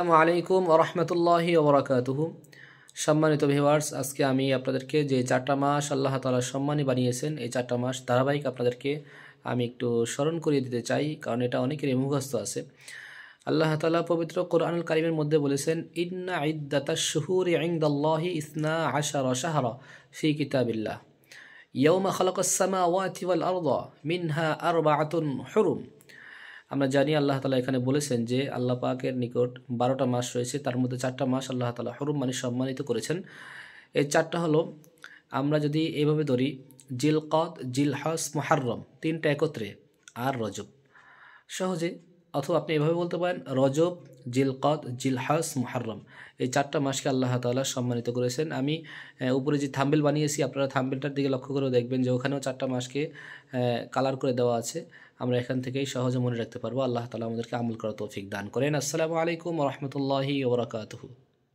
আসসালামু আলাইকুম ওয়া রাহমাতুল্লাহি ওয়া বারাকাতুহু। সম্মানিত ভিউয়ার্স, আজকে আমি আপনাদেরকে যে 4টা মাস আল্লাহ তাআলা সম্মানী বানিয়েছেন, এই 4টা মাস ধারাবাহিক আপনাদেরকে আমি একটু স্মরণ করিয়ে দিতে চাই, কারণ এটা অনেকেরই মুখস্থ আছে। আল্লাহ তাআলা পবিত্র কোরআনুল কারীমের মধ্যে বলেছেন, ইন্না ইদ্দাতাশ শুহুরি ইনদাল্লাহি ইসনা আশারা শাহরা ফি কিতাবিল্লাহ ইয়াওমা খালাকাস সামাওয়াতি ওয়াল আরদা মিনহা আরবাআতুন হুরুম। আমরা জানি আল্লাহ তালা এখানে বলেছেন যে আল্লাহ পাকের নিকট 12টা মাস রয়েছে, তার মধ্যে 4টা মাস আল্লাহ তালা হরুম মানে সম্মানিত করেছেন। এই 4টা হলো, আমরা যদি এভাবে ধরি, জিলকদ, জিলহজ, মুহাররম, 3টা একত্রে, আর রজব সহজে। অথবা আপনি এভাবে বলতে পারেন রজব, জিলকদ, জিলহজ, মুহাররম, এই 4টা মাসকে আল্লাহ তাআলা সম্মানিত করেছেন। আমি উপরে যে থাম্বেল বানিয়েছি, আপনারা থাম্বেলটার দিকে লক্ষ্য করে দেখবেন যে ওখানেও 4টা মাসকে কালার করে দেওয়া আছে। আমরা এখান থেকেই সহজে মনে রাখতে পারবো। আল্লাহ তাআলা আমাদেরকে আমল করার তৌফিক দান করেন। আসসালামু আলাইকুম ওয়া রাহমাতুল্লাহি ওয়া বারাকাতুহু।